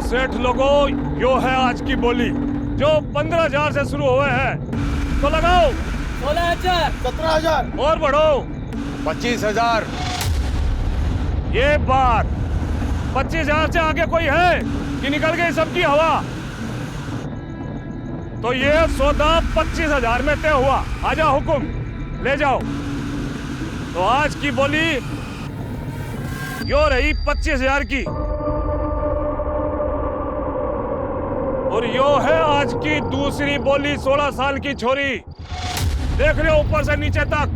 सेठ लोगों, यो है आज की बोली जो 15,000 से शुरू हुए हैं। तो लगाओ 16,000, 17,000 और बढ़ो 25,000। ये बार 25,000 से आगे कोई है कि निकल गई सबकी हवा? तो ये सौदा 25,000 में तय हुआ। आजा हुकुम, ले जाओ। तो आज की बोली यो रही 25,000 की, और यो है आज की दूसरी बोली 16 साल की छोरी। देख रहे हो ऊपर से नीचे तक,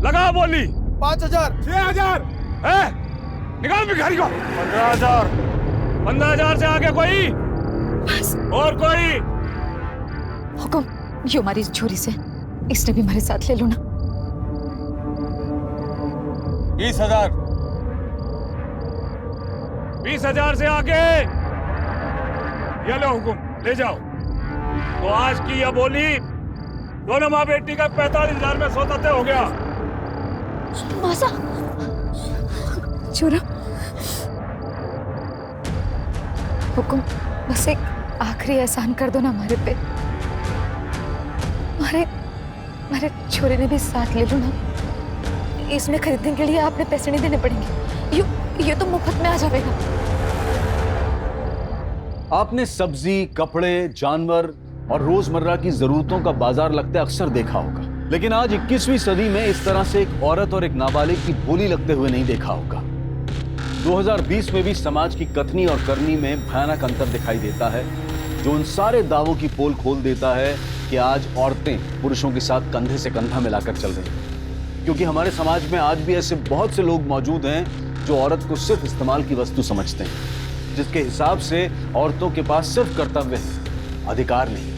लगा बोली। 5,000 6,000 है, निकाल भिखारी को। 15,000 15,000 से आगे कोई? बस और कोई? हुकुम, ये हमारी छोरी से, इसने भी हमारे साथ ले लो ना। 20,000 20,000 से आगे? ये लो हुकुम, ले जाओ। तो आज की यह बोली दोनों माँ बेटी का 45,000 में सौदा तय हो गया। मासा छोरा, हुकुम बस एक आखिरी एहसान कर दो ना हमारे पे। हमारे छोरे ने भी साथ ले लो ना। इसमें खरीदने के लिए आपने पैसे नहीं देने पड़ेंगे। ये तो मुफ्त में आ जाएगा। आपने सब्जी, कपड़े, जानवर और रोजमर्रा की जरूरतों का बाजार लगते अक्सर देखा होगा, लेकिन आज 21वीं सदी में इस तरह से एक औरत और एक नाबालिग की बोली लगते हुए नहीं देखा होगा। 2020 में भी समाज की कथनी और करनी में भयानक अंतर दिखाई देता है, जो उन सारे दावों की पोल खोल देता है कि आज औरतें पुरुषों के साथ कंधे से कंधा मिलाकर चल रही हैं। क्योंकि हमारे समाज में आज भी ऐसे बहुत से लोग मौजूद हैं जो औरत को सिर्फ इस्तेमाल की वस्तु समझते हैं, जिसके हिसाब से औरतों के पास सिर्फ कर्तव्य है, अधिकार नहीं।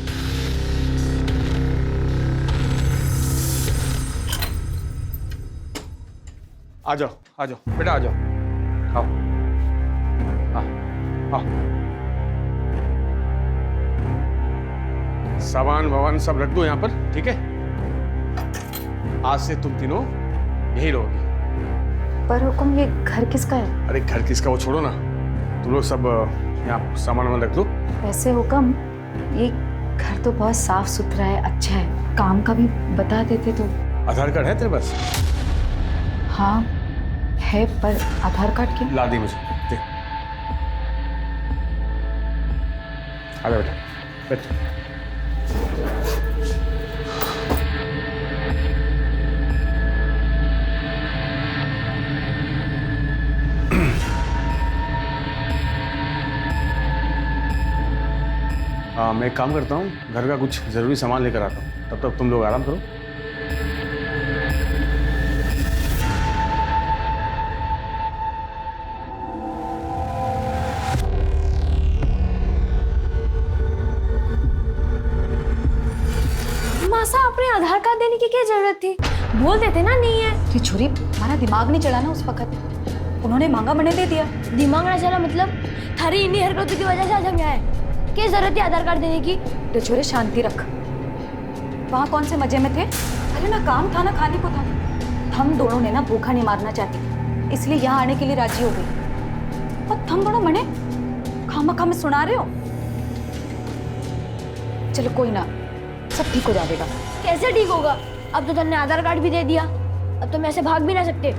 आ जाओ बेटा, आ जाओ, आओ, आओ। सामान वामान सब रख दो यहाँ पर, ठीक है? आज से तुम तीनों यही रहोगे। पर हुकुम, ये घर किसका है? अरे घर किसका वो छोड़ो ना, तुम लोग सब यहाँ सामान वामान रख दो। वैसे हुकुम, ये घर तो बहुत साफ सुथरा है, अच्छा है। काम का भी बता देते तो। आधार कार्ड है तेरे पास? हाँ है, पर आधार कार्ड क्यों? ला दी मुझे, दे। आ जा बेटा, बैठ। मैं एक काम करता हूँ, घर का कुछ जरूरी सामान लेकर आता हूँ, तब तक तुम लोग आराम करो। मासा, आपने आधार कार्ड देने की क्या जरूरत थी? बोल देते ना नहीं है। ये छोरी, हमारा दिमाग नहीं चला ना उस वक्त, उन्होंने मांगा मैंने दे दिया। दिमाग ना चला मतलब? थारी इन्हीं हरकतों की वजह से आज हम यहाँ आए। क्या जरूरत है आधार कार्ड देने की? तो छोरे शांति रख। वहाँ कौन से मजे में थे? अरे ना काम था ना खाने को था। हम दोनों ने ना भूखा नहीं मारना चाहती, इसलिए यहाँ आने के लिए राजी हो गई। और तुम दोनों मने खामखा में सुना रहे हो। चलो कोई ना, सब ठीक हो जाएगा। कैसे ठीक होगा? अब तो तुमने आधार कार्ड भी दे दिया, अब तो मैं ऐसे भाग भी ना सकते।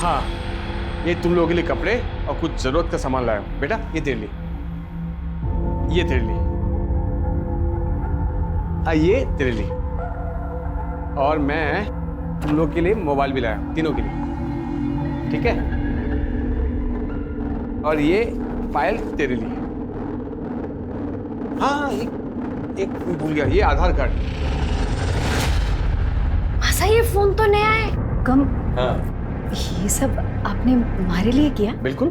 हाँ, ये तुम लोगों के लिए कपड़े और कुछ जरूरत का सामान लाया हूं। बेटा ये तेरे लिए, ये तेरे लिए, ये तेरे लिए, और मैं तुम लोग के लिए मोबाइल भी लाया हूं, तीनों के लिए, ठीक है? और ये फाइल तेरे लिए। हाँ, एक भूल गया, ये आधार कार्ड। मासा, ये फोन तो नया है। कम हाँ ये सब आपने हमारे लिए किया? बिल्कुल।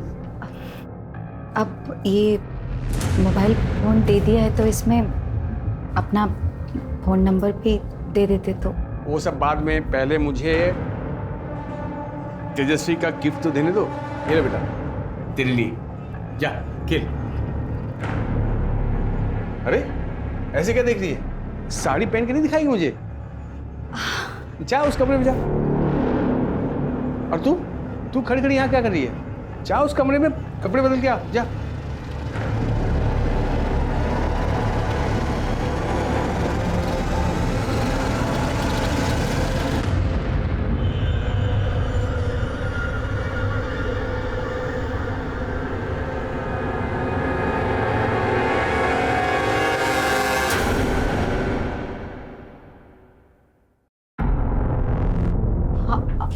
अब ये मोबाइल फोन दे दिया है तो इसमें अपना फोन नंबर भी दे देते तो। वो सब बाद में, पहले मुझे तेजस्वी का गिफ्ट तो देने दो। ये लो बेटा, तेरे लिए, जा खेल। अरे ऐसे क्या देख रही है? साड़ी पहन के नहीं दिखाएगी मुझे? जा उस कमरे में जा। और तू खड़ी खड़ी यहाँ क्या कर रही है? जा उस कमरे में कपड़े बदल के आ, जा।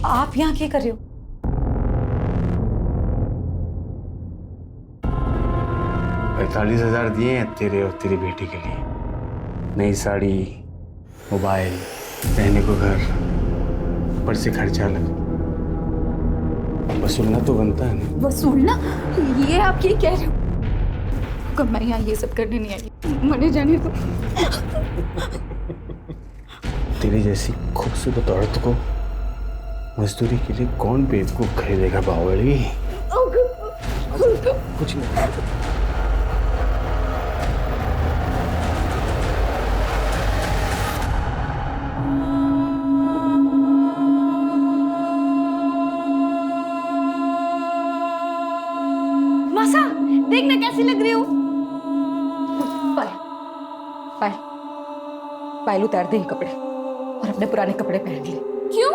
आप यहाँ क्या कर रहे हो? 45,000 दिए हैं तेरे और तेरी बेटी के लिए। नई साड़ी, मोबाइल, रहने को घर, ऊपर से खर्चा अलग। वसूलना तो बनता है ना। वसूलना? ये आप ये कह रहे हो? कब मैं यहाँ ये सब करने नहीं आई, मने जाने तो। तेरी जैसी खूबसूरत औरत को मजदूरी के लिए कौन बेवकूफ खरीदेगा बावली? कुछ नहीं। मासा, देखना कैसी लग रही हूँ। पायल उतार दे ये कपड़े और अपने पुराने कपड़े पहन ले। क्यों?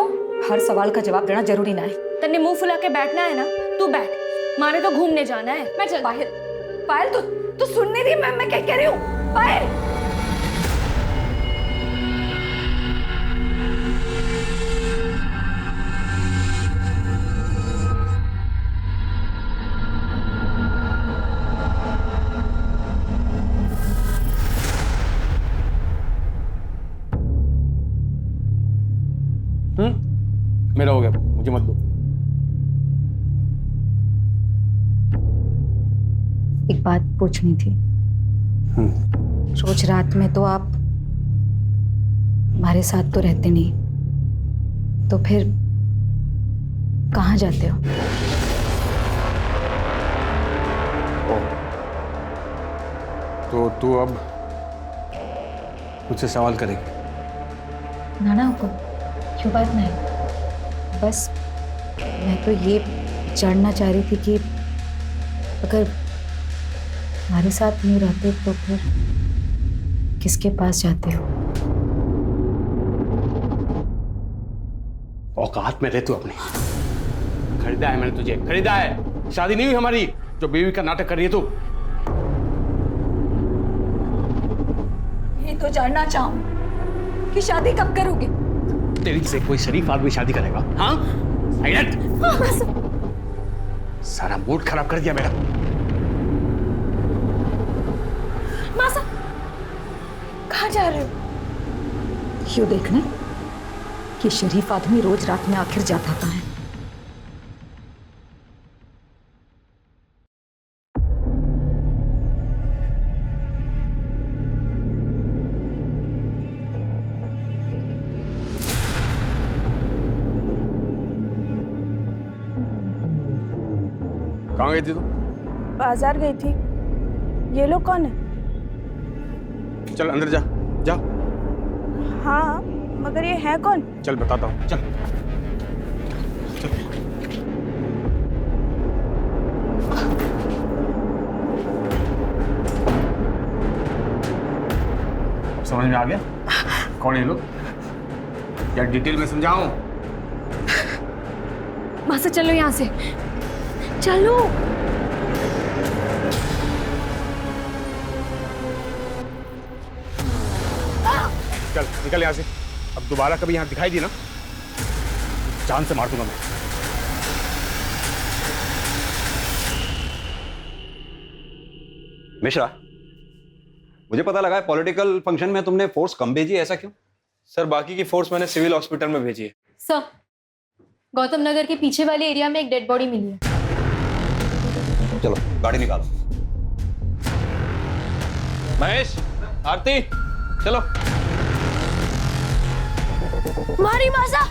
हर सवाल का जवाब देना जरूरी ना है। तन्ने मुंह फुला के बैठना है ना, तू बैठ। माने तो घूमने जाना है, मैं चल। पायल तू सुन नहीं रही मैं क्या कह रही हूँ? पायल मेरा हो गया, मुझे मत दो। एक बात पूछनी थी। रोज रात में तो आप हमारे साथ तो रहते नहीं, तो फिर कहाँ जाते हो? तो तू अब मुझसे सवाल करेगी? ना हुकुम, क्यों बात नहीं। बस मैं तो ये जानना चाह रही थी कि अगर हमारे साथ नहीं रहते तो फिर किसके पास जाते हो? औकात में रह तू अपने। खरीदा है मैंने तुझे, खरीदा है। शादी नहीं हुई हमारी जो बीवी का नाटक कर रही है तू। ये तो जानना चाहूं कि शादी कब करोगे? तेरी से कोई शरीफ आदमी शादी करेगा? हाँ? सारा मूड खराब कर दिया मेरा। मासा, कहाँ जा रहे हो? क्यों देखने कि शरीफ आदमी रोज रात में आखिर जाता कहाँ है? कहाँ गई थी तू? बाजार गई थी। ये लोग कौन है? चल अंदर जा, जा। हाँ, मगर ये है कौन? चल बताता हूँ, चल। चल। अब समझ में आ गया कौन है ये लोग? या डिटेल में समझाऊं? मासा चलो यहाँ से, चलो। चल निकल यहाँ से। अब दोबारा कभी यहाँ दिखाई दी ना, जान से मार दूंगा मैं। मिश्रा, मुझे पता लगा है पॉलिटिकल फंक्शन में तुमने फोर्स कम भेजी है, ऐसा क्यों? सर बाकी की फोर्स मैंने सिविल हॉस्पिटल में भेजी है। सर, गौतम नगर के पीछे वाले एरिया में एक डेड बॉडी मिली है। चलो गाड़ी निकालो। महेश, आरती, चलो। मारी मासा,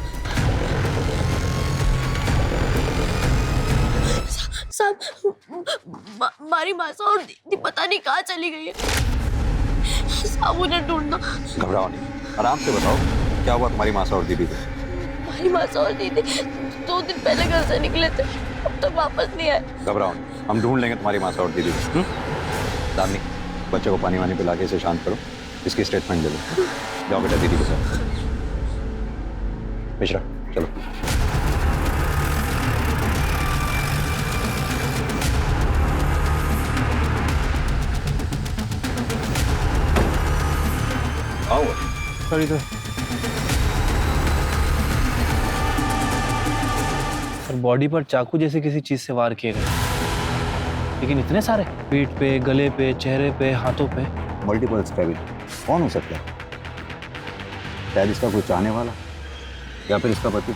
सब मारी मासा और दीदी पता नहीं कहाँ चली गई है। साबू ने ढूंढना। घबराओ नहीं, आराम से बताओ क्या हुआ तुम्हारी मासा और दीदी को। हमारी मासा और दीदी 2 दिन पहले घर से निकले थे, अब तक वापस नहीं आए। घबराओ नहीं, हम ढूंढ लेंगे तुम्हारी मासा और दीदी को। दामिनी, बच्चे को पानी वानी पिला के इसे शांत करो, इसकी स्टेटमेंट दे दो। जाओ बेटा दीदी के साथ। मिश्रा चलो। आओ सर इधर। सर बॉडी पर चाकू जैसे किसी चीज से वार किए गए, लेकिन इतने सारे, पीठ पे, गले पे, चेहरे पे, हाथों पे। मल्टीपल स्टैबिंग कौन हो सकता है? शायद इसका कोई चाहने वाला या फिर इसका पति।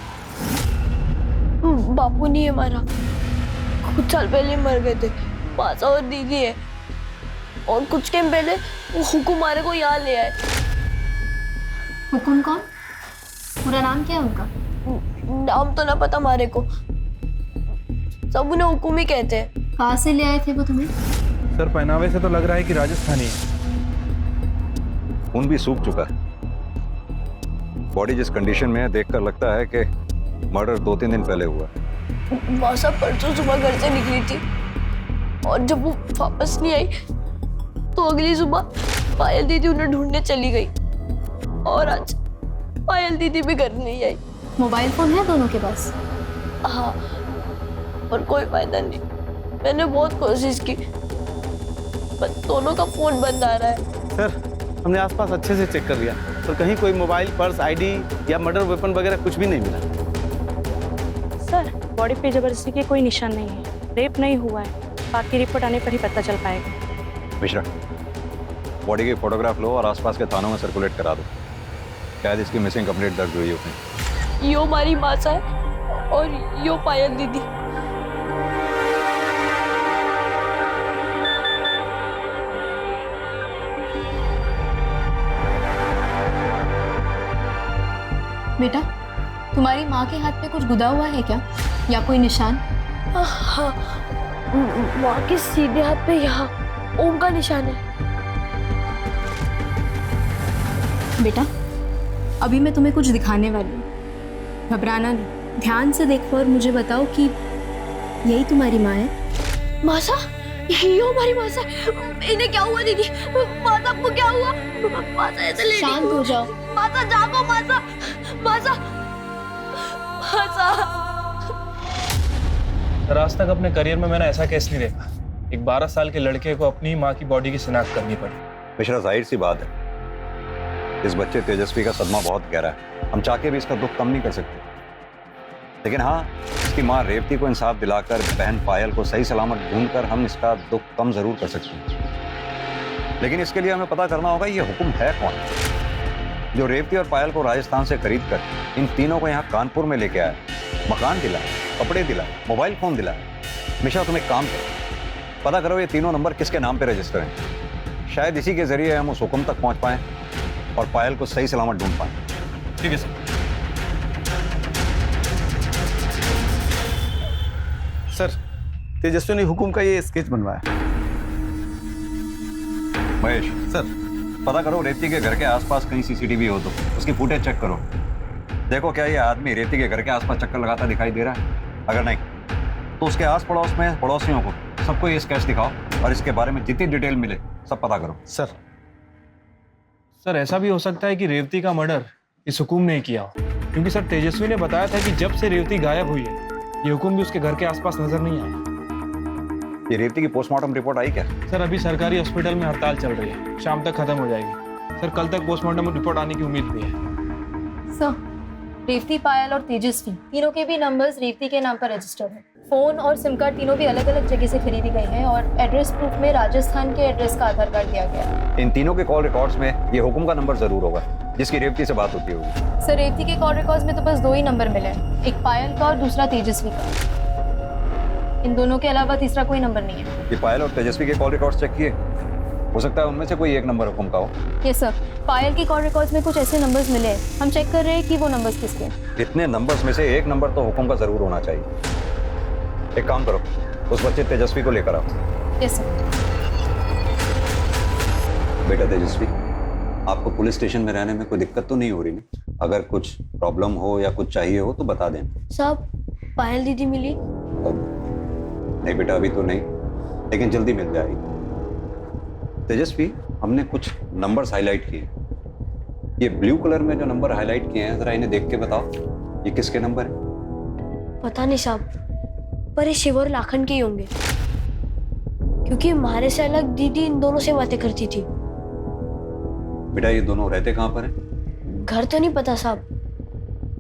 बापू नहीं है हमारा, कुछ साल पहले मर गए थे। मासा और दीदी है, और कुछ टाइम पहले वो हुकुम हमारे को यहाँ ले आए। हुकुम कौन? पूरा नाम क्या है उनका? नाम तो ना पता हमारे को, सब उन्हें हुकुम ही कहते हैं। कहाँ से ले आए थे वो तुम्हें? सर पहनावे से तो लग रहा है कि राजस्थानी है। खून भी सूख चुका है, बॉडी जिस कंडीशन में है देखकर लगता है कि मर्डर 2-3 दिन पहले हुआ। मासा परसों सुबह घर से निकली थी, और जब वो वापस नहीं आई तो अगली सुबह पायल दीदी उन्हें ढूंढने चली गई, और आज पायल दीदी भी घर नहीं आई। मोबाइल फोन है दोनों के पास? हाँ, पर कोई फायदा नहीं। मैंने बहुत कोशिश की, पर दोनों का फोन बंद आ रहा है। सर हमने आसपास अच्छे से चेक कर लिया, तो कहीं कोई मोबाइल, पर्स, आईडी या मर्डर वेपन वगैरह कुछ भी नहीं मिला। सर बॉडी पे जबरदस्ती के कोई निशान नहीं है, रेप नहीं हुआ है, बाकी रिपोर्ट आने पर ही पता चल पाएगा। मिश्रा, बॉडी की फोटोग्राफ लो और आसपास के थानों में सर्कुलेट करा दो, शायद इसकी मिसिंग कंप्लेंट दर्ज हुई हो। यो हमारी मासा है और यो पायल दीदी। बेटा, तुम्हारी माँ के हाथ पे कुछ गुदा हुआ है क्या, या कोई निशान? हाँ, माँ के सीधे हाथ पे यहाँ ओम का निशान है। बेटा, अभी मैं तुम्हें कुछ दिखाने वाली हूँ, घबराना नहीं, ध्यान से देखो और मुझे बताओ कि यही तुम्हारी माँ है? मासा, यो हमारी मासा। इन्हें क्या हुआ दीदी? मासा को क्या हुआ? मासा ऐसे लेटी। शांत हो जाओ। मासा जागो, मासा, मासा, मासा। सर आज तक अपने करियर में मैंने ऐसा केस नहीं देखा। एक 12 साल के लड़के को अपनी माँ की बॉडी की शिनाख्त करनी पड़ी। मिश्रा, जाहिर सी बात है, इस बच्चे तेजस्वी का सदमा बहुत गहरा है, हम चाह के भी इसका दुख कम नहीं कर सकते। लेकिन हाँ, इसकी माँ रेवती को इंसाफ दिलाकर बहन पायल को सही सलामत ढूंढकर हम इसका दुख कम जरूर कर सकते हैं। लेकिन इसके लिए हमें पता करना होगा ये हुकुम है कौन, जो रेवती और पायल को राजस्थान से खरीद कर इन तीनों को यहाँ कानपुर में लेके आया, मकान दिलाया, कपड़े दिलाए, मोबाइल फोन दिलाया। मिश्रा तुम एक काम करो, पता करो ये तीनों नंबर किसके नाम पे रजिस्टर हैं। शायद इसी के जरिए हम उस हुक्म तक पहुंच पाएं और पायल को सही सलामत ढूंढ पाएं। ठीक है सर। सर तेजस्वी ने हुकुम का ये स्केच बनवाया। महेश सर पता करो रेवती के घर के आसपास कहीं सीसीटीवी हो तो उसकी फुटेज चेक करो, देखो क्या ये आदमी रेवती के घर के आसपास चक्कर लगाता दिखाई दे रहा है। अगर नहीं तो उसके आस पड़ोस में पड़ोसियों को सबको ये स्केच दिखाओ और इसके बारे में जितनी डिटेल मिले सब पता करो। सर ऐसा भी हो सकता है कि रेवती का मर्डर इस हुकुम ने किया हो, क्योंकि सर तेजस्वी ने बताया था कि जब से रेवती गायब हुई है ये हुकुम भी उसके घर के आसपास नजर नहीं आया। ये रेवती की पोस्टमार्टम रिपोर्ट आई क्या? सर अभी सरकारी हॉस्पिटल में हड़ताल चल रही है, शाम तक खत्म हो जाएगी। सर कल तक पोस्टमार्टम रिपोर्ट आने की उम्मीद भी है। सर, रेवती, पायल और तेजस्वी तीनों के भी नंबर्स रेवती के नाम पर रजिस्टर्ड है। फोन और सिम कार्ड तीनों भी अलग अलग जगह से खरीदी गई हैं और एड्रेस प्रूफ में राजस्थान के एड्रेस का आधार कार्ड दिया गया है। इन तीनों के कॉल रिकॉर्ड्स में ये हुकुम का नंबर जरूर होगा जिसकी रेवती से बात होती होगी। सर रेवती के कॉल रिकॉर्ड्स में तो बस 2 ही नंबर मिले हैं, एक पायल का और दूसरा तेजस्वी का। इन दोनों के अलावा तीसरा कोई नंबर नहीं है। ये पायल और तेजस्वी के कॉल रिकॉर्ड्स चेक किए? हो सकता है उनमें से कोई एक नंबर हुकुम का हो। यस सर, पायल की कॉल रिकॉर्ड्स में कुछ ऐसे नंबर्स मिले हैं, हम चेक कर रहे हैं कि वो नंबर्स किसके हैं। इतने नंबर्स में से एक नंबर तो हुकुम का जरूर होना चाहिए। एक काम करो, उस बच्चे तेजस्वी को लेकर आओ। Yes sir. बेटा तेजस्वी, आपको पुलिस स्टेशन में रहने में कोई दिक्कत तो नहीं हो रही ना? अगर कुछ प्रॉब्लम हो या कुछ चाहिए हो तो बता देना। साहब पायल दीदी मिली? नहीं बेटा, अभी तो नहीं, लेकिन जल्दी मिल जाएगी। तेजस्वी, हमने कुछ नंबर्स हाईलाइट किए। ये ब्लू कलर में जो नंबर हाईलाइट किए हैं, जरा इन्हें देख के बताओ, ये किसके नंबर है? पता नहीं साहब, पर ये शिव और लाखन के ही होंगे, क्योंकि हमारे से अलग दीदी इन दोनों से बातें करती थी। बेटा ये दोनों रहते कहाँ पर हैं? घर तो नहीं पता साहब,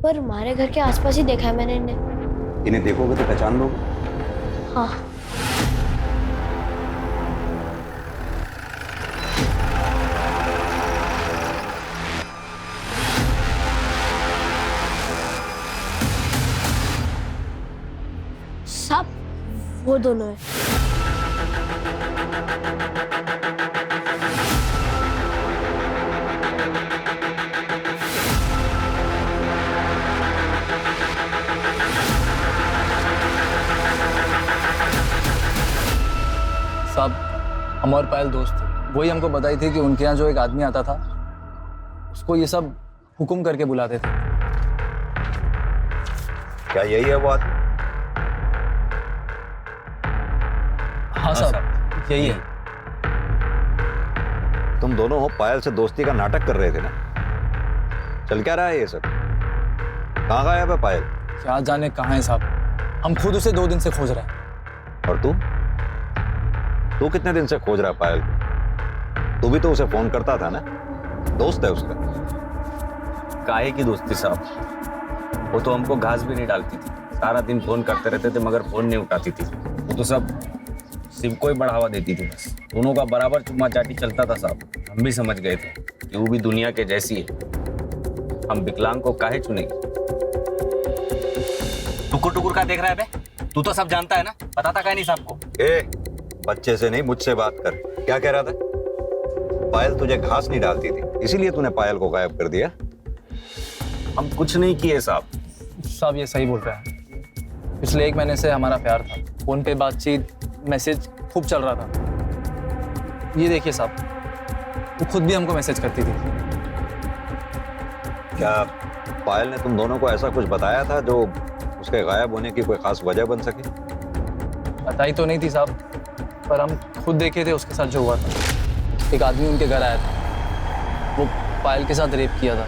पर हमारे घर के आसपास ही देखा है मैंने इन्हें। इन्हें देखोगे तो पहचान लोगे? हाँ। साहब वो दोनों है। साहब हम और पायल दोस्त थे, वही हमको बताई थी कि उनके यहाँ जो एक आदमी आता था उसको ये सब हुक्म करके बुलाते थे। क्या यही है वो आदमी? हाँ साहब यही है। तुम दोनों हो पायल से दोस्ती का नाटक कर रहे थे ना? चल क्या रहा है ये सब? कहाँ गायब है पायल? क्या जाने कहाँ है साहब, हम खुद उसे 2 दिन से खोज रहे हैं। और तू कितने दिन से खोज रहा है पायल को? तू भी तो उसे फोन करता था ना? दोस्त है उसका। काहे की दोस्ती साहब, वो तो हमको घास भी नहीं डालती थी, सारा दिन फोन करते रहते थे मगर फोन नहीं उठाती थी। वो तो सब शिव को ही बढ़ावा देती थी, बस दोनों का बराबर चुम्मा चाटी चलता था साहब। हम भी समझ गए थे कि वो भी दुनिया के जैसी है, हम विकलांग को काहे चुनेंगे। टुकुर टुकुर का देख रहा है बे? तू तो सब जानता है ना, पता था क्या नहीं साहब को? बच्चे से नहीं मुझसे बात कर। क्या कह रहा था? पायल तुझे घास नहीं डालती थी, इसीलिए तूने पायल को गायब कर दिया? हम कुछ नहीं किए साहब। साहब ये सही बोल रहे हैं, पिछले 1 महीने से हमारा प्यार था, फोन पे बातचीत, मैसेज खूब चल रहा था। ये देखिए साहब, वो खुद भी हमको मैसेज करती थी। क्या पायल ने तुम दोनों को ऐसा कुछ बताया था जो उसके गायब होने की कोई खास वजह बन सके? बताई तो नहीं थी साहब, पर हम खुद देखे थे उसके साथ जो हुआ था। एक आदमी उनके घर आया था, वो पायल के साथ रेप किया था,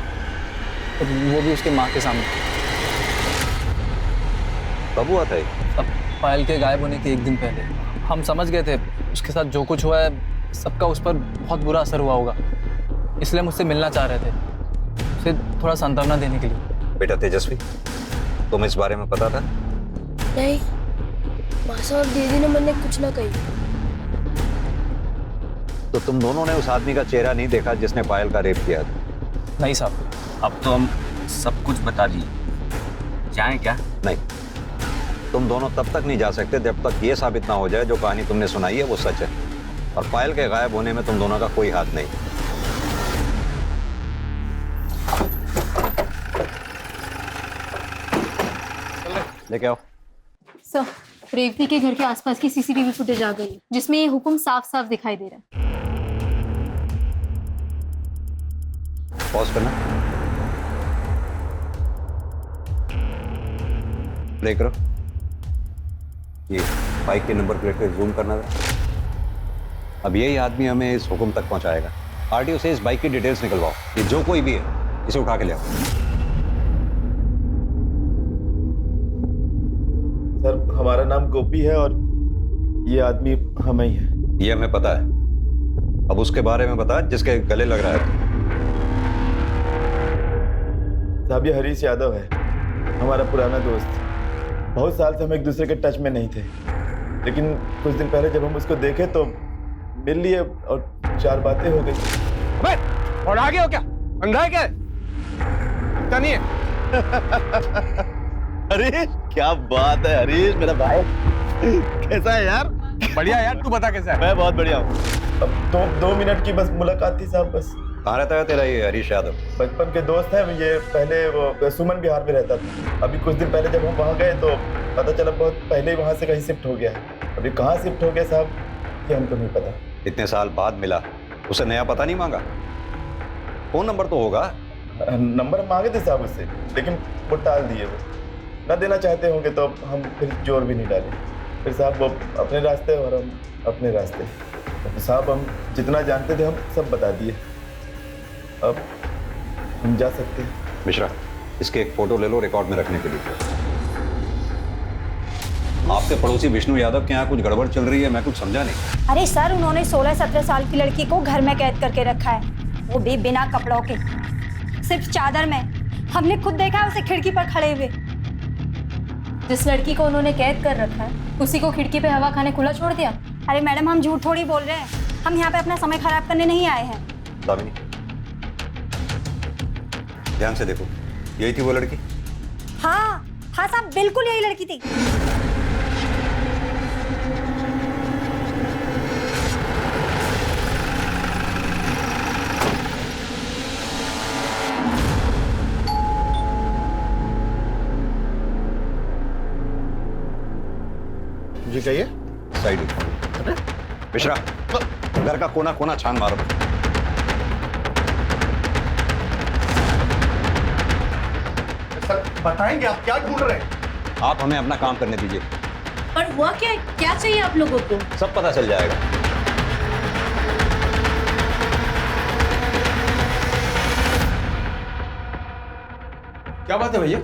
तो वो भी उसके माँ के सामने। कब हुआ था ये? अब पायल के गायब होने के 1 दिन पहले। हम समझ गए थे उसके साथ जो कुछ हुआ है सबका उस पर बहुत बुरा असर हुआ होगा, इसलिए मुझसे मिलना चाह रहे थे, उसे थोड़ा सांत्वना देने के लिए। बेटा तेजस्वी, तुम्हें इस बारे में पता था? नहीं, मासा और दीदी ने मैंने कुछ ना कही। तो तुम दोनों ने उस आदमी का चेहरा नहीं देखा जिसने पायल का रेप किया था? नहीं साहब। अब तो हम सब कुछ बता दिए, जाएं क्या? नहीं, तुम दोनों तब तक नहीं जा सकते जब तक ये साबित ना हो जाए जो कहानी तुमने सुनाई है वो सच है, और पायल के गायब होने में तुम दोनों का कोई हाथ नहीं। लेके आओ। सर, रेवती के घर के आसपास की सीसीटीवी फुटेज आ गई, जिसमें ये हुक्म साफ साफ दिखाई दे रहा है। पॉज करना, प्ले करो। ये बाइक के नंबर प्लेट पे जूम करना था। अब यही आदमी हमें इस हुक्म तक पहुंचाएगा। आरटीओ से इस बाइक की डिटेल्स निकलवाओ, ये जो कोई भी है इसे उठा के ले आओ। सर हमारा नाम गोपी है और ये आदमी हमें ही है। ये हमें पता है, अब उसके बारे में बता जिसके गले लग रहा है। साहब ये हरीश यादव है, हमारा पुराना दोस्त। बहुत साल से हम एक दूसरे के टच में नहीं थे, लेकिन कुछ दिन पहले जब हम उसको देखे तो मिल लिए और 4 बातें हो गई। अबे और आगे हो क्या? अंधा है क्या? इतना नहीं है। हरीश क्या बात है हरीश मेरा भाई, कैसा है यार? बढ़िया यार, तू बता कैसा है? मैं बहुत बढ़िया हूँ। अब 2 मिनट की बस मुलाकात थी साहब, बस। कहाँ रहता है तेरा ये हरीश यादव? बचपन के दोस्त हैं ये। पहले वो सुमन विहार में रहता था, अभी कुछ दिन पहले जब हम वहाँ गए तो पता चला बहुत पहले ही वहाँ से कहीं शिफ्ट हो गया है। अभी कहाँ शिफ्ट हो गया साहब ये हमको नहीं पता। इतने साल बाद मिला उसे नया पता नहीं मांगा? फोन नंबर तो होगा। नंबर मांगे थे साहब उससे, लेकिन वो टाल दिए। वो ना देना चाहते होंगे तो हम फिर जोर भी नहीं डाले। फिर साहब वो अपने रास्ते और हम अपने रास्ते। तो साहब हम जितना जानते थे हम सब बता दिए। अब हम जा सकते हैं। मिश्रा, इसके एक फोटो ले लो रिकॉर्ड में रखने के लिए। आपके पड़ोसी विष्णु यादव के यहाँ कुछ गड़बड़ चल रही है, मैं कुछ समझा नहीं। अरे सर, उन्होंने 16-17 साल की लड़की को घर में कैद करके रखा है, वो भी बिना कपड़ों के, सिर्फ चादर में। हमने खुद देखा है उसे खिड़की पर खड़े हुए। जिस लड़की को उन्होंने कैद कर रखा है उसी को खिड़की पे हवा खाने खुला छोड़ दिया। अरे मैडम, हम झूठ थोड़ी बोल रहे हैं, हम यहाँ पे अपना समय खराब करने नहीं आए हैं। दामिनी, ध्यान से देखो, यही थी वो लड़की? हाँ हाँ साहब, बिल्कुल यही लड़की थी। जी कहिए। साइड मिश्रा, घर का कोना कोना छान मारो। सर बताएंगे आप क्या ढूंढ रहे हैं? आप हमें अपना काम करने दीजिए। पर हुआ क्या? क्या चाहिए आप लोगों को? सब पता चल जाएगा। क्या बात है भैया?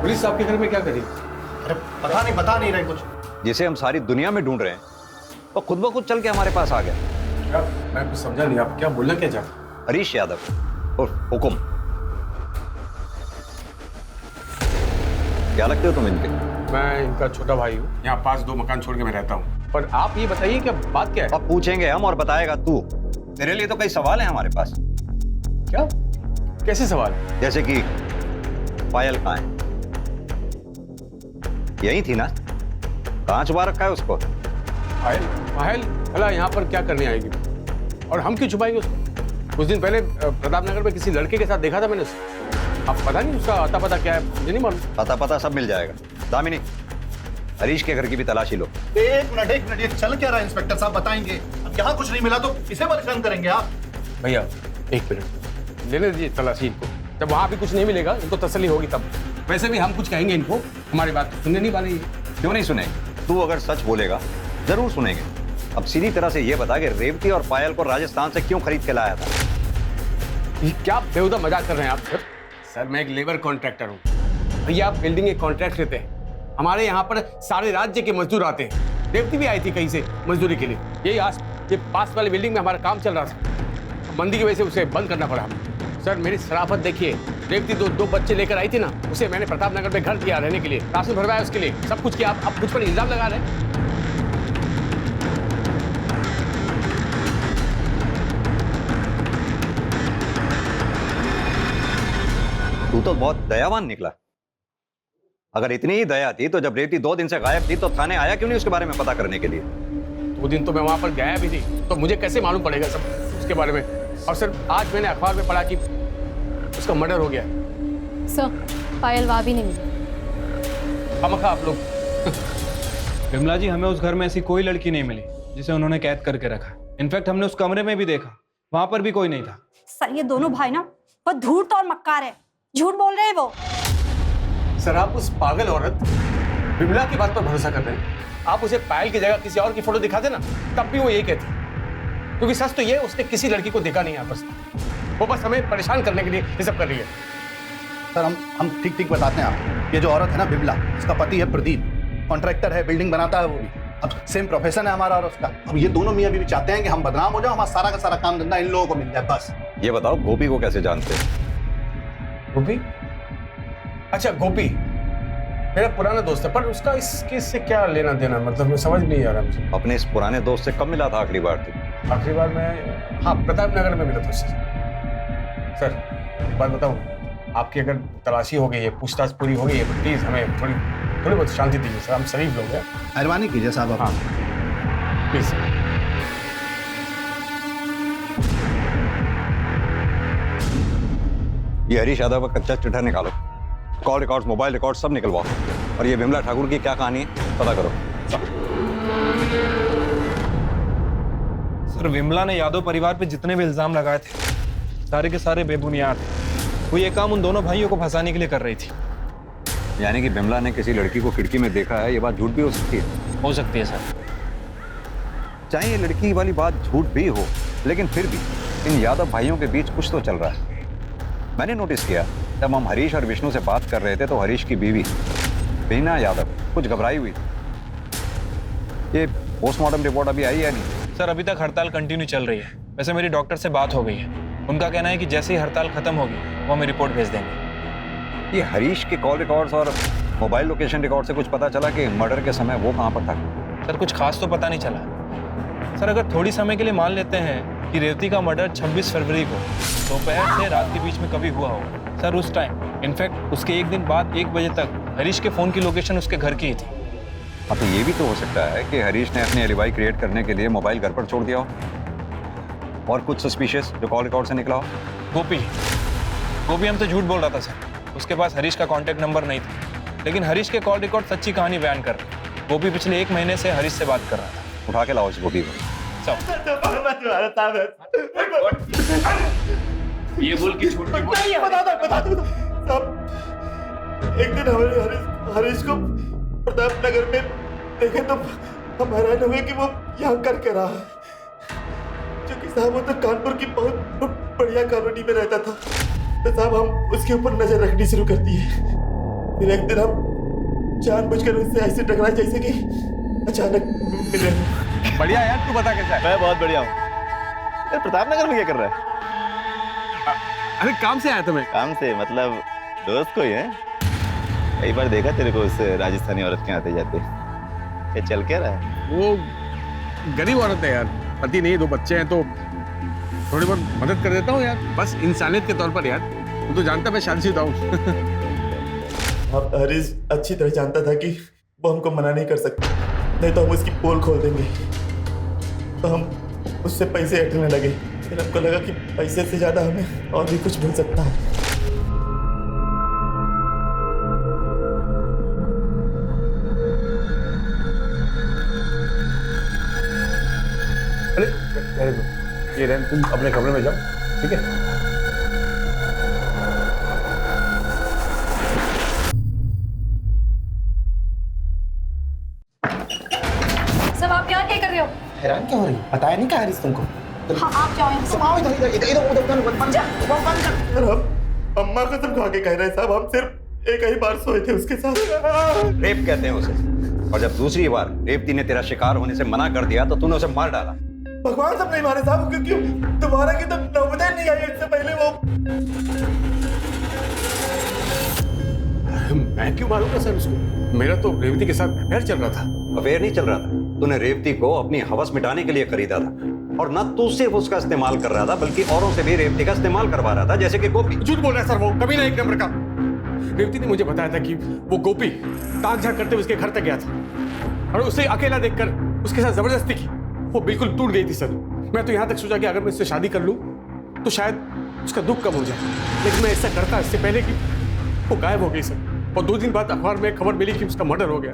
पुलिस आपके घर में क्या करी? अरे बता नहीं रहे कुछ। जिसे हम सारी दुनिया में ढूंढ रहे हैं तो खुद ब खुद चल के हमारे पास आ गया। क्या? मैं कुछ समझा नहीं, आप क्या बोलना क्या चाहते? हरीश यादव और हुकुम। क्या लगते हो तुम इनके? मैं इनका छोटा भाई हूँ, यहाँ पास 2 मकान छोड़ के मैं रहता हूँ। पर आप ये बताइए कि बात क्या है? अब पूछेंगे हम और बताएगा तू। तेरे लिए तो कई सवाल हैं हमारे पास। क्या? कैसे सवाल? जैसे कि पायल कहाँ है? यही थी ना? कहाँ छुपा रखा है उसको? पायल? पायल भला यहाँ पर क्या करने आएगी? और हम क्यों छुपाएंगे उसको? कुछ दिन पहले प्रताप नगर में किसी लड़के के साथ देखा था मैंने उसको। अब पता नहीं उसका अता पता क्या है, मुझे नहीं मालूम। पता सब मिल जाएगा। दामिनी, हरीश के घर की भी तलाशी लो। एक मिनट, ये चल क्या रहा है इंस्पेक्टर साहब? बताएंगे। अब यहाँ कुछ नहीं मिला तो इसे परेशान करेंगे आप? भैया 1 मिनट लेने दीजिए तलाशी इनको। जब वहाँ भी कुछ नहीं मिलेगा इनको तसल्ली होगी तब। वैसे भी हम कुछ कहेंगे इनको, हमारी बात सुनने नहीं वाली। क्यों नहीं सुनेंगे? तू अगर सच बोलेगा जरूर सुनेंगे। अब सीधी तरह से ये बता कि रेवती और पायल को राजस्थान से क्यों खरीद के लाया था? ये क्या बेहुदा मजाक कर रहे हैं आप? सर मैं एक लेबर कॉन्ट्रैक्टर हूँ भैया। आप बिल्डिंग के कॉन्ट्रैक्ट लेते हैं, हमारे यहाँ पर सारे राज्य के मजदूर आते हैं। रेवती भी आई थी कहीं से मजदूरी के लिए। ये पास वाली बिल्डिंग में हमारा काम चल रहा था, मंदी की वजह से उसे बंद करना पड़ा। सर मेरी शराफत देखिए, रेवती दो बच्चे लेकर आई थी ना, उसे मैंने प्रताप नगर में घर दिया रहने के लिए, राशन भरवाया उसके लिए, सब कुछ किया। आप मुझ पर इल्जाम लगा रहे हैं। तू तो बहुत दयावान निकला। अगर इतनी ही दया थी तो जब रेवती 2 दिन से गायब थी तो थाने आया क्यों नहीं उसके बारे में पता करने के लिए? 2 दिन तो मैं वहां पर गया भी थी, तो मुझे कैसे मालूम पड़ेगा सब उसके बारे में? और सर आज मैंने अखबार में पढ़ा कि उसका मर्डर हो गया। सर पायल वहाँ भी नहीं मिली। खामखा आप लोग। विमला जी, हमें उस घर में ऐसी कोई लड़की नहीं मिली जिसे उन्होंने कैद करके रखा। इनफैक्ट हमने उस कमरे में भी देखा, वहां पर भी कोई नहीं था। सर ये दोनों भाई ना बहुत धूर्त और मक्कार है, झूठ बोल रहे हैं वो। सर आप उस पागल औरत विमला की बात पर भरोसा कर रहे हैं? आप उसे पायल की जगह किसी और की फोटो दिखा देना, तब भी वो यही कहती। क्योंकि सच तो ये उसने किसी लड़की को देखा नहीं आपस में। वो बस हमें परेशान करने के लिए ये सब कर रही है। सर हम ठीक बताते हैं आप। ये जो औरत है ना विमला, उसका पति है प्रदीप, कॉन्ट्रैक्टर है, बिल्डिंग बनाता है वो भी। अब सेम प्रोफेशन है हमारा और उसका। अब ये दोनों मियां बीवी चाहते हैं कि हम बदनाम हो जाओ, हमारा सारा का सारा काम धंधा इन लोगों को मिल जाए बस। ये बताओ गोपी को कैसे जानते? गोपी? अच्छा गोपी मेरा पुराना दोस्त है, पर उसका इस केस से क्या लेना देना? मतलब मैं समझ नहीं आ रहा मुझे। अपने इस पुराने दोस्त से कब मिला था आखिरी बार तू? आखिरी बार मैं प्रताप नगर में मिला था उससे। सर एक बात बताऊं, आपकी अगर तलाशी हो गई है, पूछताछ पूरी हो गई है, तो प्लीज हमें थोड़ी बहुत शांति दीजिए सर। हम शरीफ लोग हैं। मेहरबानी कीजिए साहब आप। हाँ प्लीज। ये हरीश यादव का कच्चा चिट्ठा निकालो, कॉल रिकॉर्ड्स, मोबाइल रिकॉर्ड्स सब निकलवाओ, और ये विमला ठाकुर की क्या कहानी है पता करो। सर विमला ने यादव परिवार पे जितने भी इल्जाम लगाए थे सारे के सारे बेबुनियाद थे। वो ये काम उन दोनों भाइयों को फंसाने के लिए कर रही थी। यानी कि बिमला ने किसी लड़की को खिड़की में देखा है, ये बात झूठ भी हो सकती है? हो सकती है सर। चाहे ये लड़की वाली बात झूठ भी हो, लेकिन फिर भी इन यादव भाइयों के बीच कुछ तो चल रहा है। मैंने नोटिस किया जब हम हरीश और विष्णु से बात कर रहे थे तो हरीश की बीवी बीना यादव कुछ घबराई हुई थी। ये पोस्टमार्टम रिपोर्ट अभी आई है नहीं? सर अभी तक हड़ताल कंटिन्यू चल रही है। वैसे मेरी डॉक्टर से बात हो गई है, उनका कहना है कि जैसे ही हड़ताल खत्म होगी वो हमें रिपोर्ट भेज देंगे। ये हरीश के कॉल रिकॉर्ड्स और मोबाइल लोकेशन रिकॉर्ड से कुछ पता चला कि मर्डर के समय वो कहाँ पर था? सर कुछ खास तो पता नहीं चला। सर अगर थोड़ी समय के लिए मान लेते हैं कि रेवती का मर्डर 26 फरवरी को दोपहर से रात के बीच में कभी हुआ होगा सर, उस टाइम इनफैक्ट उसके एक दिन बाद 1 बजे तक हरीश के फ़ोन की लोकेशन उसके घर की ही थी। हाँ, तो ये भी तो हो सकता है कि हरीश ने अपनी एलिबाई क्रिएट करने के लिए मोबाइल घर पर छोड़ दिया हो और कुछ सस्पिशियस जो कॉल रिकॉर्ड से निकला हो। गोपी हम तो झूठ बोल रहा था सर, उसके पास हरीश का कॉन्टैक्ट नंबर नहीं था, लेकिन हरीश के कॉल रिकॉर्ड सच्ची कहानी बयान कर रहे। गोपी पिछले 1 महीने से हरीश से बात कर रहा था। उठा के लाओ इस गोपी को। ये बोल के छोड़ के बता दो साहब, एक दिन हमारे हरीश को प्रताप नगर में देखे तो हम हैरान हुए कि वो यहाँ कर के रहा है, क्योंकि साहब वो तो कानपुर की बहुत बढ़िया कॉलोनी में रहता था। तो साहब हम उसके ऊपर नजर रखनी शुरू कर दी है। फिर एक दिन हम जानबूझकर उससे ऐसे टकराए जैसे कि अचानक मिले। बढ़िया यार, तू बता कैसा है? मैं बहुत बढ़िया हूँ। प्रताप नगर में क्या कर रहा है? अरे काम से आया था मैं। काम से मतलब दोस्त को ही है? कई बार देखा तेरे को उस राजस्थानी औरत के आते जाते। ये चल क्या रहा है? वो गरीब औरत है यार, पति नहीं, 2 बच्चे हैं, तो थोड़ी बहुत मदद कर देता हूँ यार, बस इंसानियत के तौर पर यार। तू तो जानता मैं शादीशुदा हूँ। अब हरीश अच्छी तरह जानता था कि वो हमको मना नहीं कर सकता, नहीं तो हम उसकी पोल खोल देंगे। तो हम उससे पैसे हटने लगे। फिर हमको लगा कि पैसे से ज्यादा हमें और भी कुछ मिल सकता है। अरे रहने दो, ये रहने, तुम अपने कमरे में जाओ, ठीक है? सब आप यहाँ क्या कर रहे हो? हैरान क्यों हो रही? बताया नहीं क्या हरीश तुमको? हाँ आप जाओ यहाँ से। तुम आओ इधर इधर इधर इधर उधर बंद कर। हम अम्मा कसम खा के कह रहे हैं साहब, हम सिर्फ एक ही बार सोए थे उसके साथ। रेप कहते हैं उसे, और जब दूसरी बार रेवती ने तेरा शिकार होने से मना कर दिया तो तूने उसे मार डाला। भगवान सब नहीं मारे साहब, क्योंकि दोबारा की तो नौबत नहीं आई। इससे पहले वो मैं क्यों मारूंगा सर उसको? मेरा तो रेवती के साथ अफेयर चल रहा था। अफेयर नहीं चल रहा था, तूने रेवती को अपनी हवस मिटाने के लिए खरीदा था, और न तू सिर्फ उसका इस्तेमाल कर रहा था बल्कि औरों से भी रेवती का इस्तेमाल करवा रहा था, जैसे कि गोपी। झूठ बोल रहा है सर, वो कभी ना एक नंबर का। रेवती ने मुझे बताया था कि वो गोपी ताक झाक करते हुए उसके घर तक गया था और उसे अकेला देखकर उसके साथ जबरदस्ती की। वो बिल्कुल टूट गई थी सर। मैं तो यहाँ तक सोचा कि अगर मैं इससे शादी कर लूँ तो शायद उसका दुख कम हो जाए, लेकिन मैं ऐसा करता इससे पहले कि वो गायब हो गई सर। और 2 दिन बाद अखबार में खबर मिली कि उसका मर्डर हो गया।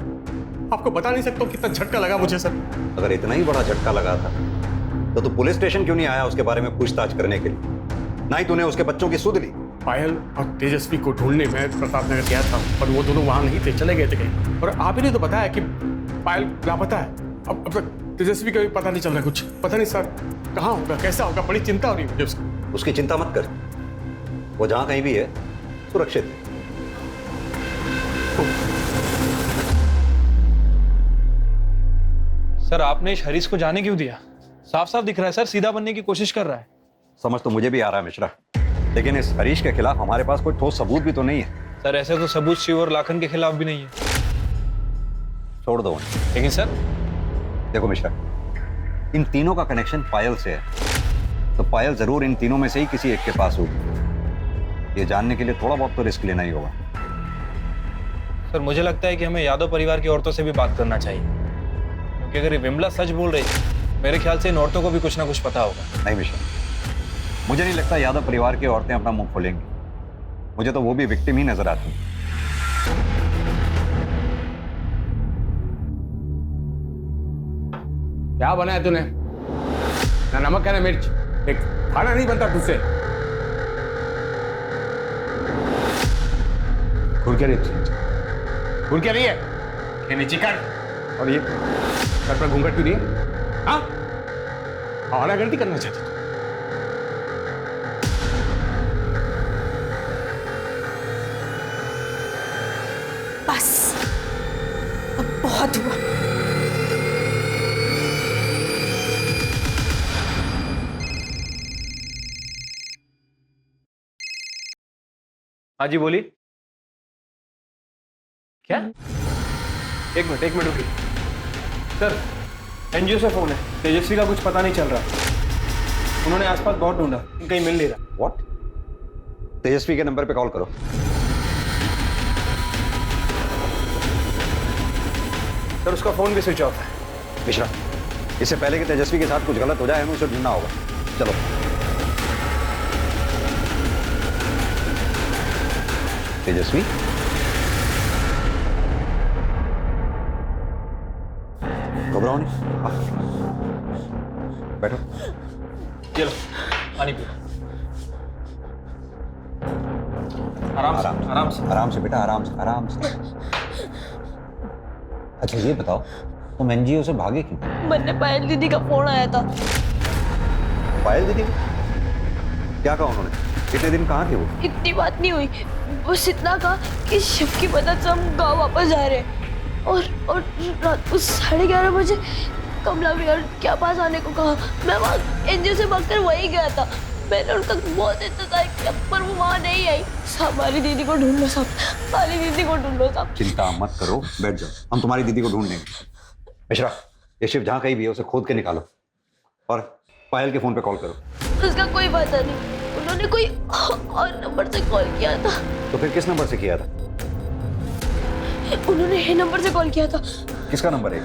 आपको बता नहीं सकता कितना झटका लगा मुझे सर। अगर इतना ही बड़ा झटका लगा था तो तू पुलिस स्टेशन क्यों नहीं आया उसके बारे में पूछताछ करने के लिए? ना ही तूने उसके बच्चों की सुध ली। पायल और तेजस्वी को ढूंढने में प्रताप नगर गया था, पर वो दोनों वहां नहीं थे, चले गए थे कहीं। और आप ही ने तो बताया कि पायल लापता है। अब तक तेजस्वी का भी पता नहीं चल रहा, कुछ पता नहीं सर कहाँ होगा, कैसा होगा। बड़ी चिंता हो रही है मुझे उसकी। उसकी चिंता मत कर, वो जहां कहीं भी है सुरक्षित है। सर आपने इस हरीश को जाने क्यों दिया? साफ साफ दिख रहा है सर सीधा बनने की कोशिश कर रहा है। समझ तो मुझे भी आ रहा है मिश्रा, लेकिन इस हरीश के खिलाफ हमारे पास कोई ठोस सबूत भी तो नहीं है। सर ऐसे तो सबूत शिव और लाखन के खिलाफ भी नहीं है। छोड़ दो उन्हें। लेकिन सर देखो मिश्रा, इन तीनों का कनेक्शन पायल से है, तो पायल जरूर इन तीनों में से ही किसी एक के पास होगी। ये जानने के लिए थोड़ा बहुत तो रिस्क लेना ही होगा। सर मुझे लगता है कि हमें यादव परिवार की औरतों से भी बात करना चाहिए, क्योंकि अगर ये विमला सच बोल रही है मेरे ख्याल से इन औरतों को भी कुछ ना कुछ पता होगा। नहीं मिश्रा, मुझे नहीं लगता यादव परिवार की औरतें अपना मुंह खोलेंगी। मुझे तो वो भी विक्टिम ही नजर आती है। क्या बनाया तूने? ना नमक है ना मिर्च, एक खाना नहीं बनता तुझसे। घूर क्या रही है? घूर क्या रही है? ये नीचे कर। और ये सर पर घूंघट क्यों नहीं है? हाँ, और गलती करना चाहती तू? बस अब बहुत हुआ। हाँ जी बोलिए। क्या? एक मिनट रुकिए। सर एनजीओ से फोन है, तेजस्वी का कुछ पता नहीं चल रहा। उन्होंने आसपास बहुत ढूंढा, कहीं मिल नहीं रहा। व्हाट? तेजस्वी के नंबर पे कॉल करो। सर उसका फोन भी स्विच ऑफ है। मिश्रा, इससे पहले कि तेजस्वी के साथ कुछ गलत हो जाए हमें उसे ढूंढना होगा। चलो। तेजस्वी, घबराओ नहीं, बैठो। चलो पानी पियो। आराम से बेटा, आराम से। अच्छा ये बताओ, तुम एनजीओ से भागे क्यों? मैंने पायल दीदी का फोन आया था। पायल दीदी? क्या कहा उन्होंने? कितने दिन कहाँ थे वो? इतनी बात नहीं हुई, बस इतना कहा कि शिव की मदद से हम गाँव वापस जा रहे हैं। और रात को 11:30 बजे कमला विहार के पास आने को कहा। मैं वहाँ एनजीओ से भागकर वहीं गया था। मैंने उनका बहुत इंतजार किया पर वो वहाँ नहीं आई। हमारी दीदी को ढूंढ लो सब, हमारी दीदी को ढूंढ लो सब। चिंता मत करो, बैठ जाओ, हम तुम्हारी दीदी को ढूंढ लेंगे। मिश्रा, ये शिव जहाँ कहीं भी है उसे खोद के निकालो और पायल के फोन पे कॉल करो। उसका कोई पता नहीं, उन्होंने कोई और नंबर से कॉल किया था। तो फिर किस नंबर से किया था? उन्होंने ये नंबर से कॉल किया था। किसका नंबर है?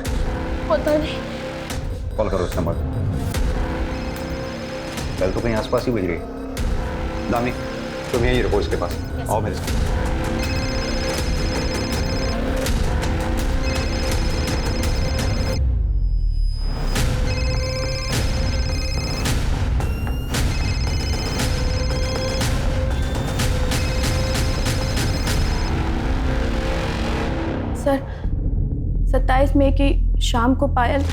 पता नहीं। कॉल करो इस नंबर पर। कल तो कहीं आसपास ही बज रही। दामी, तुम यहीं रखो इसके पास। आओ मेरे साथ। सर 27 मई की शाम को पायल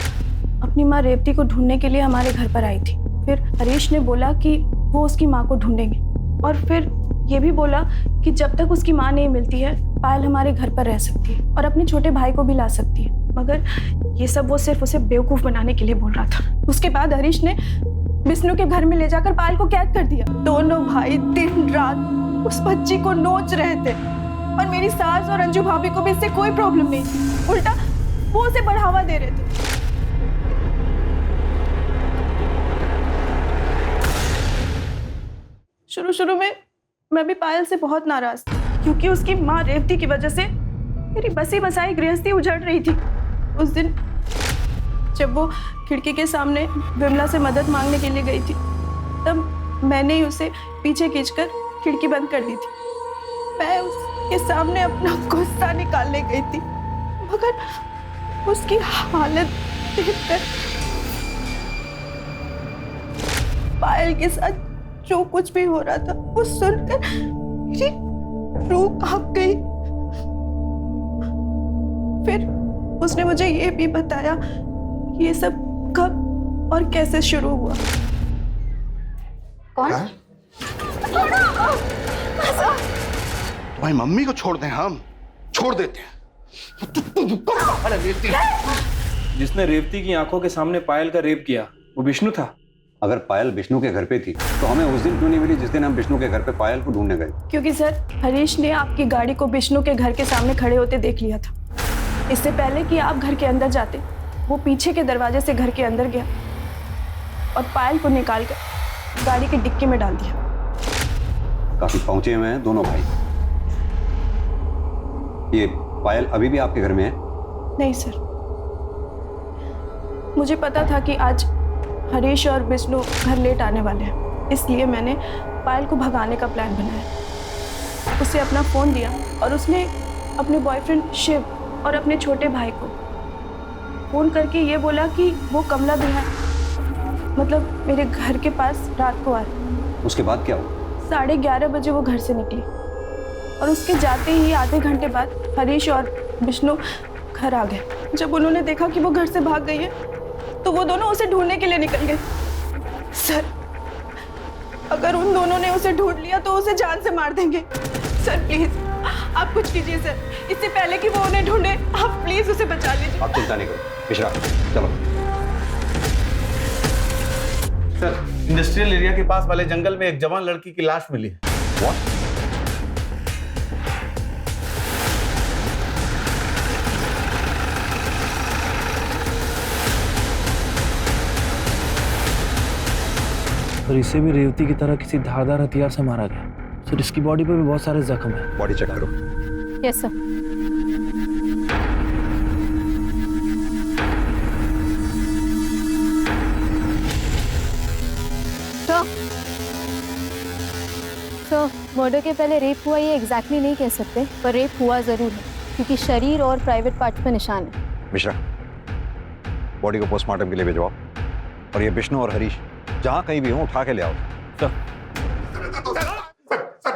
अपनी माँ रेवती को ढूंढने के लिए हमारे घर पर आई थी। फिर हरीश ने बोला कि वो उसकी माँ को ढूंढेंगे और फिर ये भी बोला कि जब तक उसकी माँ नहीं मिलती है पायल हमारे घर पर रह सकती है और अपने छोटे भाई को भी ला सकती है। मगर ये सब वो सिर्फ उसे बेवकूफ़ बनाने के लिए बोल रहा था। उसके बाद हरीश ने विष्णु के घर में ले जाकर पायल को कैद कर दिया। दोनों भाई दिन रात उस बच्ची को नोच रहे थे और मेरी सास और अंजू भाभी को भी इससे कोई प्रॉब्लम नहीं थी। उल्टा वो उसे बढ़ावा दे रहे थे। शुरू में मैं भी पायल से बहुत नाराज थी क्योंकि उसकी माँ रेवती की वजह से मेरी बसी बसाई गृहस्थी उजड़ रही थी। उस दिन जब वो खिड़की के सामने विमला से मदद मांगने के लिए गई थी तब मैंने ही उसे पीछे खींचकर खिड़की बंद कर दी थी। मैं उसके सामने अपना गुस्सा निकालने गई थी मगर उसकी हालत देखकर पायल के साथ जो कुछ भी हो रहा था वो सुनकर मेरी रूह कांप गई। फिर उसने मुझे ये भी बताया कि ये सब कब और कैसे शुरू हुआ। कौन? तुम्हारी मम्मी को छोड़ दें, हम छोड़ देते हैं। जिसने रेवती की आंखों के सामने पायल का रेप किया वो विष्णु था। अगर पायल विष्णु के घर पे थी तो हमें उस दिन क्यों नहीं मिली जिस दिन हम विष्णु के घर पे पायल को ढूंढने गए? क्योंकि सर हरीश ने आपकी गाड़ी को विष्णु के घर के सामने खड़े होते देख लिया था। इससे पहले कि आप घर के अंदर जाते वो पीछे के दरवाजे से घर के अंदर गया और पायल को निकालकर गाड़ी की डिक्की में डाल दिया। काफी पहुंचे हुए हैं दोनों भाई। ये पायल अभी भी आपके घर में है? नहीं सर, मुझे पता था कि आज हरीश और विष्णु घर लेट आने वाले हैं, इसलिए मैंने पायल को भगाने का प्लान बनाया। उसे अपना फ़ोन दिया और उसने अपने बॉयफ्रेंड शिव और अपने छोटे भाई को फ़ोन करके ये बोला कि वो कमला विहार मतलब मेरे घर के पास रात को आ रहे। उसके बाद क्या हुआ? 11:30 बजे वो घर से निकली और उसके जाते ही आधे घंटे बाद हरीश और विष्णु घर आ गए। जब उन्होंने देखा कि वो घर से भाग गई है तो वो दोनों उसे ढूंढने के लिए निकल गए। सर, अगर उन दोनों ने उसे ढूंढ लिया तो उसे जान से मार देंगे। सर प्लीज आप कुछ कीजिए सर, इससे पहले कि वो उन्हें ढूंढे, आप प्लीज उसे बचा लीजिए। आप चिंता नहीं करो मिश्रा, चलो। सर, इंडस्ट्रियल एरिया के पास वाले जंगल में एक जवान लड़की की लाश मिली है। What? और इसे भी रेवती की तरह किसी धारदार हथियार से मारा गया। सर इसकी बॉडी पे भी बहुत सारे जख्म है। बॉडी चेक करो। Yes sir. सर मर्डर के पहले रेप हुआ ये एग्जैक्टली नहीं कह सकते, पर रेप हुआ जरूर है क्योंकि शरीर और प्राइवेट पार्ट पे निशान है। मिश्रा, बॉडी को पोस्टमार्टम के लिए भिजवाओ और ये विष्णु और हरीश जहां कहीं भी हो उठा के ले आओ। सर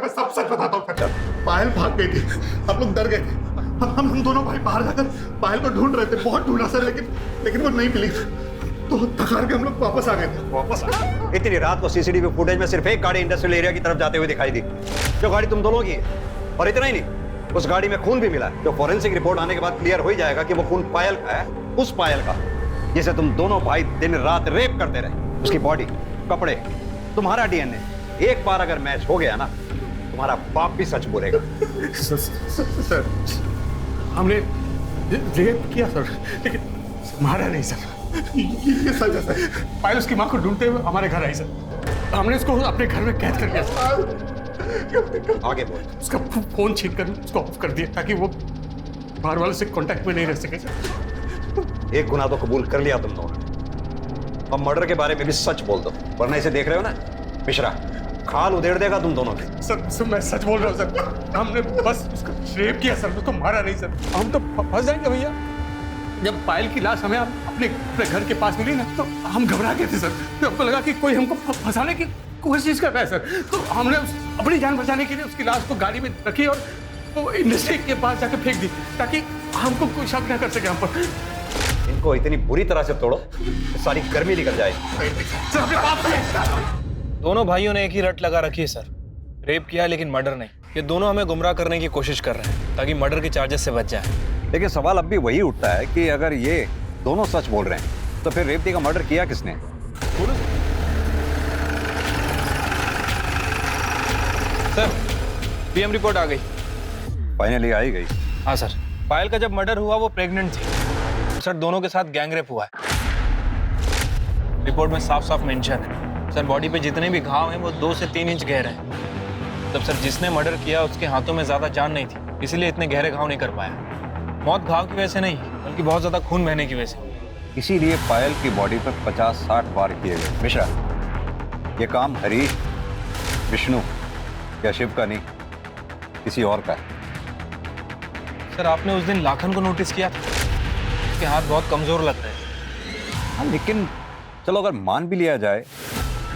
मैं सब सच बताता हूँ। पायल भाग गई थी, हम लोग डर गए थे। हम दोनों भाई बाहर जाकर पायल को ढूंढ रहे थे, बहुत ढूंढा सर, लेकिन वो नहीं मिली। तो थकार के हम लोग वापस आ गए थे। वापस आ गए? इतनी रात को सीसीटीवी फुटेज में सिर्फ एक गाड़ी इंडस्ट्रियल एरिया की तरफ जाते हुए दिखाई दी, जो गाड़ी तुम दोनों की है। और इतना ही नहीं, उस गाड़ी में खून भी मिला है, जो फॉरेंसिक रिपोर्ट आने के बाद क्लियर हो ही जाएगा कि वो खून पायल का है, उस पायल का जिसे तुम दोनों भाई दिन रात रेप करते रहे। उसकी बॉडी, कपड़े, तुम्हारा डीएनए एक बार अगर मैच हो गया ना, तुम्हारा बाप भी सच बोलेगा। सर, हमने रेप किया सर, लेकिन मारा नहीं सर। ये सच है सर। पायल उसकी माँ को ढूंढते हुए हमारे घर आई सर। हमने उसको अपने घर में कैद कर लिया सर। आगे बोल। उसका फोन छीन कर उसको ऑफ कर दिया ताकि वो बाहर वालों से कांटेक्ट में नहीं रह सके सर। एक गुनाह तो कबूल कर लिया तुम दोनों। अब मर्डर के बारे में भी सच बोल दो, वरना इसे देख रहे हो ना मिश्रा, खाल उधेड़ देगा तुम दोनों के। सर मैं सच बोल रहा हूँ सर। हमने बस उसको रेप किया सर, उसको मारा नहीं सर। हम तो फंस जाएंगे भैया। जब पायल की लाश हमें अपने घर के पास मिली ना, तो हम घबरा गए थे सर। तो हमको लगा कि कोई हमको फंसाने की कोशिश कर रहा है सर। तो हमने अपनी जान बचाने के लिए उसकी लाश को गाड़ी में रखी और वो इंडस्ट्री के पास जाकर फेंक दी, ताकि हमको कोई शक न कर सके हम पर। इनको इतनी बुरी तरह से तोड़ो कि सारी गर्मी निकल जाए। दोनों भाइयों ने एक ही रट लगा रखी है सर, रेप किया लेकिन मर्डर नहीं। ये दोनों हमें गुमराह करने की कोशिश कर रहे हैं ताकि मर्डर के चार्जेस से बच जाए। लेकिन सवाल अब भी वही उठता है कि अगर ये दोनों सच बोल रहे हैं तो फिर रेवती का मर्डर किया किसने? सर पीएम रिपोर्ट आ गई। फाइनली आ ही गई। हाँ सर, पायल का जब मर्डर हुआ वो प्रेग्नेंट थी सर। दोनों के साथ गैंग रेप हुआ है। रिपोर्ट में साफ साफ मेंशन है सर, बॉडी पे जितने भी घाव हैं वो 2 से 3 इंच गहरे हैं। तब सर जिसने मर्डर किया उसके हाथों में ज्यादा जान नहीं थी, इसीलिए इतने गहरे घाव नहीं कर पाया। मौत घाव की वजह से नहीं, बल्कि बहुत ज्यादा खून बहने की वजह से। इसीलिए पायल की बॉडी पर 50-60 वार किए गए। मिश्रा, ये काम हरीश, विष्णु या शिव का नहीं, किसी और का है। सर आपने उस दिन लाखन को नोटिस किया था, उसके हाथ बहुत कमजोर लग रहे हैं। हाँ, लेकिन चलो अगर मान भी लिया जाए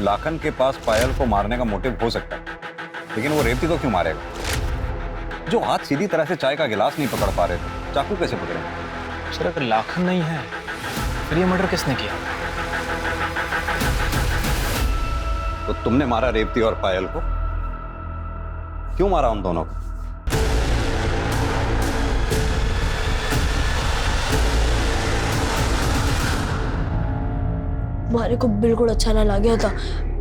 लाखन के पास पायल को मारने का मोटिव हो सकता है, लेकिन वो रेवती को क्यों मारेगा? जो हाथ सीधी तरह से चाय का गिलास नहीं पकड़ पा रहे थे, चाकू कैसे पकड़े? सर अगर लाखन नहीं है फिर ये मर्डर किसने किया? तो तुमने मारा रेवती और पायल को? क्यों मारा उन दोनों को? हमारे को बिल्कुल अच्छा ना लगा था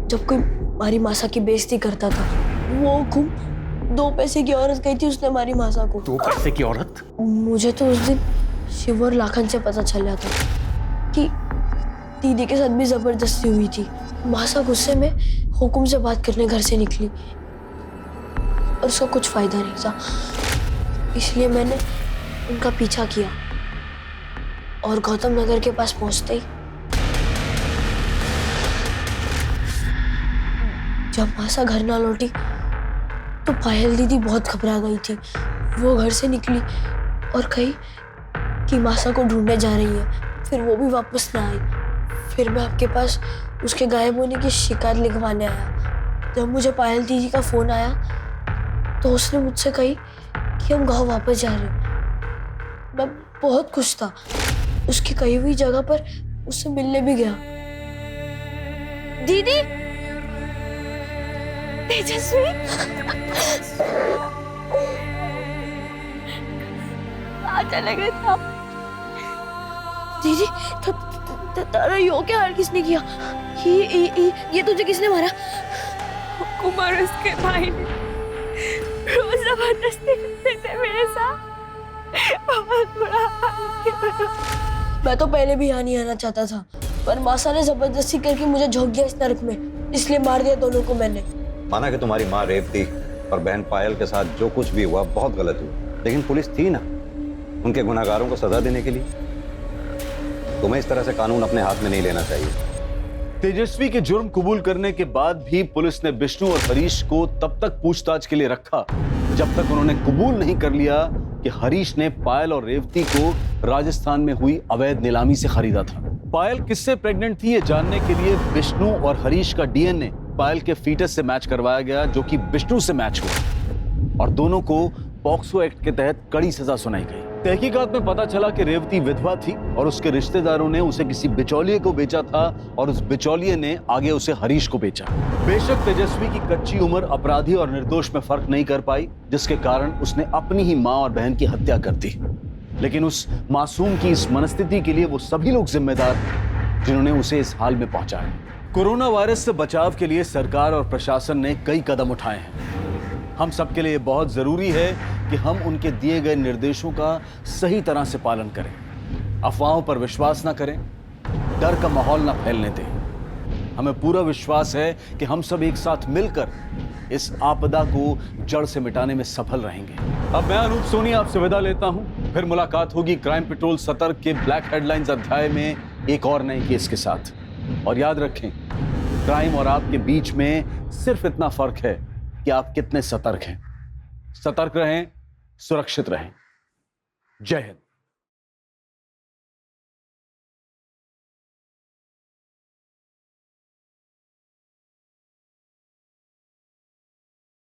जब कोई हमारी मासा की बेइज्जती करता था। वो खूब 2 पैसे की औरत कही थी उसने हमारी मासा को। 2 पैसे की औरत? मुझे तो उस दिन शिव और लाखन से पता चल गया था कि दीदी के साथ भी जबरदस्ती हुई थी। मासा गुस्से में हुकुम से बात करने घर से निकली और उसका कुछ फायदा नहीं था, इसलिए मैंने उनका पीछा किया और गौतम नगर के पास पहुंचते ही जब मासा घर ना लौटी तो पायल दीदी बहुत घबरा गई थी। वो घर से निकली और कही कि मासा को ढूंढने जा रही है, फिर वो भी वापस ना आई। फिर मैं आपके पास उसके गायब होने की शिकायत लिखवाने आया। जब मुझे पायल दीदी का फोन आया तो उसने मुझसे कही कि हम गाँव वापस जा रहे हैं। मैं बहुत खुश था। उसकी कही हुई जगह पर उससे मिलने भी गया। दीदी, तेजस्वी, कहाँ चले गए थे आप? दीदी, तारा यो क्या हाल किसने किया? ये तुझे किसने मारा? कुमार उसके भाई ने रोज जबरदस्ती करते थे मेरे साथ। बहुत बुरा हाल किया। मैं तो पहले भी यहाँ नहीं आना चाहता था, पर मासा ने जबरदस्ती करके मुझे झोंक दिया इस नरक में, इसलिए मार दिया दोनों को मैंने। माना कि तुम्हारी माँ रेवती और बहन पायल के साथ जो कुछ भी हुआ बहुत गलत हुआ, लेकिन पुलिस थी ना उनके गुनाहगारों को सजा देने के लिए। तुम्हें इस तरह से कानून अपने हाथ में नहीं लेना चाहिए। तेजस्वी के जुर्म कबूल करने के बाद भी पुलिस ने विष्णु और हरीश को तब तक पूछताछ के लिए रखा जब तक उन्होंने कबूल नहीं कर लिया कि हरीश ने पायल और रेवती को राजस्थान में हुई अवैध नीलामी से खरीदा था। पायल किससे प्रेग्नेंट थी ये जानने के लिए विष्णु और हरीश का डीएनए पायल के फीटस से मैच करवाया गया, जो कि विष्णु से मैच हुआ और दोनों को पॉक्सो एक्ट के तहत कड़ी सजा सुनाई गई। तहकीकात में पता चला कि रेवती विधवा थी और उसके रिश्तेदारों ने उसे किसी बिचौलिए को बेचा था और उस बिचौलिए ने आगे उसे हरीश को बेचा। बेशक तेजस्वी की कच्ची उम्र अपराधी और निर्दोष में फर्क नहीं कर पाई, जिसके कारण उसने अपनी ही मां और बहन की हत्या कर दी। लेकिन उस मासूम की इस मनस्थिति के लिए वो सभी लोग जिम्मेदार हैं जिन्होंने उसे इस हाल में पहुंचाया। कोरोना वायरस से बचाव के लिए सरकार और प्रशासन ने कई कदम उठाए हैं। हम सबके लिए बहुत जरूरी है कि हम उनके दिए गए निर्देशों का सही तरह से पालन करें, अफवाहों पर विश्वास न करें, डर का माहौल न फैलने दें। हमें पूरा विश्वास है कि हम सब एक साथ मिलकर इस आपदा को जड़ से मिटाने में सफल रहेंगे। अब मैं अनूप सोनी आपसे विदा लेता हूं। फिर मुलाकात होगी क्राइम पेट्रोल सतर्क के ब्लैक हेडलाइंस अध्याय में एक और नए केस के साथ। और याद रखें, क्राइम और आपके बीच में सिर्फ इतना फर्क है कि आप कितने सतर्क हैं। सतर्क रहें, सुरक्षित रहें। जय हिंद।